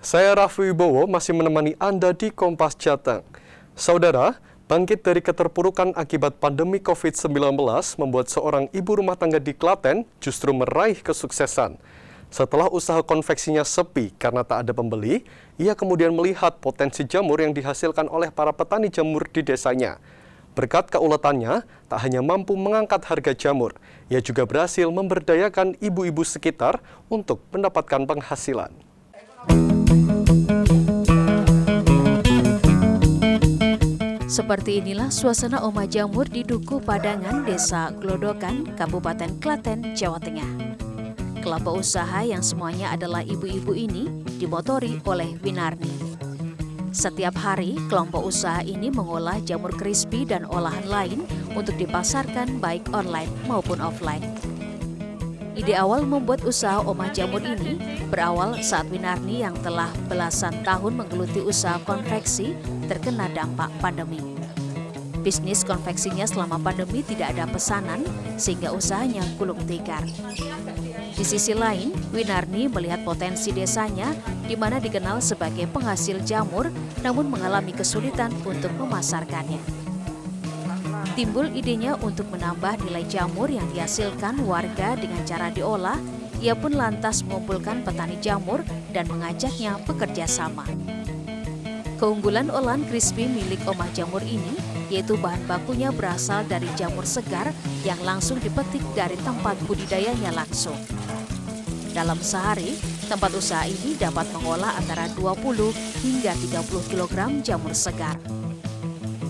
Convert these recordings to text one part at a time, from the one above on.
Saya Raffi Wibowo masih menemani Anda di Kompas Jateng. Saudara, bangkit dari keterpurukan akibat pandemi COVID-19 membuat seorang ibu rumah tangga di Klaten justru meraih kesuksesan. Setelah usaha konveksinya sepi karena tak ada pembeli, ia kemudian melihat potensi jamur yang dihasilkan oleh para petani jamur di desanya. Berkat keuletannya, tak hanya mampu mengangkat harga jamur, ia juga berhasil memberdayakan ibu-ibu sekitar untuk mendapatkan penghasilan. Seperti inilah suasana Oma Jamur di Duku Padangan, Desa Glodokan, Kabupaten Klaten, Jawa Tengah. Kelompok usaha yang semuanya adalah ibu-ibu ini dimotori oleh Winarni. Setiap hari, kelompok usaha ini mengolah jamur crispy dan olahan lain untuk dipasarkan baik online maupun offline. Ide awal membuat usaha Oma Jamur ini berawal saat Winarni yang telah belasan tahun menggeluti usaha konveksi terkena dampak pandemi. Bisnis konveksinya selama pandemi tidak ada pesanan sehingga usahanya gulung tikar. Di sisi lain, Winarni melihat potensi desanya di mana dikenal sebagai penghasil jamur namun mengalami kesulitan untuk memasarkannya. Timbul idenya untuk menambah nilai jamur yang dihasilkan warga dengan cara diolah. Ia pun lantas mengumpulkan petani jamur dan mengajaknya bekerja sama. Keunggulan olahan crispy milik Oma Jamur ini yaitu bahan bakunya berasal dari jamur segar yang langsung dipetik dari tempat budidayanya langsung. Dalam sehari, tempat usaha ini dapat mengolah antara 20 hingga 30 kg jamur segar.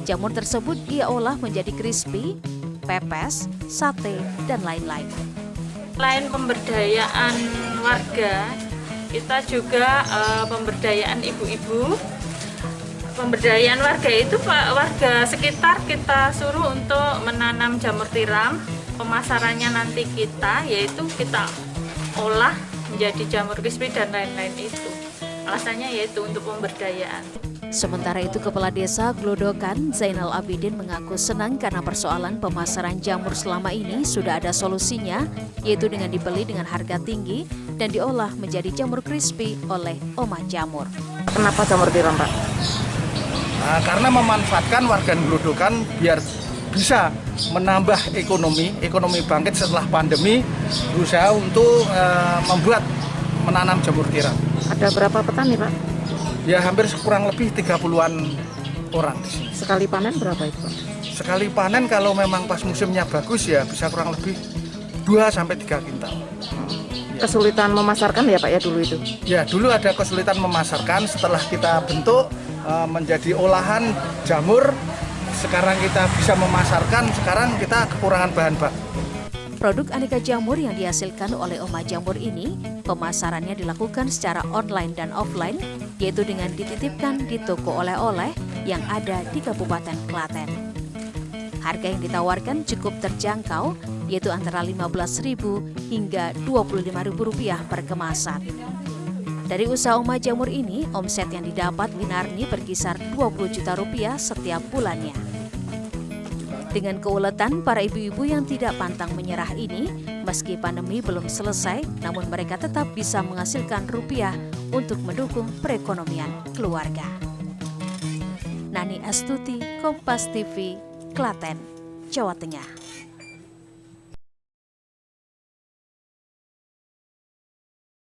Jamur tersebut ia olah menjadi crispy, pepes, sate, dan lain-lain. Selain pemberdayaan warga, kita juga pemberdayaan ibu-ibu. Pemberdayaan warga itu warga sekitar kita suruh untuk menanam jamur tiram. Pemasarannya nanti kita, yaitu kita olah menjadi jamur crispy dan lain-lain itu. Alasannya yaitu untuk pemberdayaan. Sementara itu, Kepala Desa Glodokan, Zainal Abidin mengaku senang karena persoalan pemasaran jamur selama ini sudah ada solusinya, yaitu dengan dibeli dengan harga tinggi dan diolah menjadi jamur crispy oleh Oma Jamur. Kenapa jamur tiram, Pak? Karena memanfaatkan warga Glodokan biar bisa menambah ekonomi bangkit setelah pandemi, berusaha untuk menanam jamur tiram. Ada berapa petani, Pak? Ya hampir kurang lebih 30-an orang di sini. Sekali panen berapa itu, Pak? Sekali panen kalau memang pas musimnya bagus ya bisa kurang lebih 2-3 kintal. Kesulitan memasarkan ya, Pak, ya dulu itu? Ya dulu ada kesulitan memasarkan, setelah kita bentuk menjadi olahan jamur, sekarang kita bisa memasarkan, sekarang kita kekurangan bahan baku. Produk aneka jamur yang dihasilkan oleh Oma Jamur ini, pemasarannya dilakukan secara online dan offline, yaitu dengan dititipkan di toko oleh-oleh yang ada di Kabupaten Klaten. Harga yang ditawarkan cukup terjangkau, yaitu antara Rp15.000 hingga Rp25.000 per kemasan. Dari usaha Oma Jamur ini, omset yang didapat Winarni berkisar Rp20 juta setiap bulannya. Dengan keuletan para ibu-ibu yang tidak pantang menyerah ini, meski pandemi belum selesai, namun mereka tetap bisa menghasilkan rupiah untuk mendukung perekonomian keluarga. Nani Astuti, Kompas TV, Klaten, Jawa Tengah.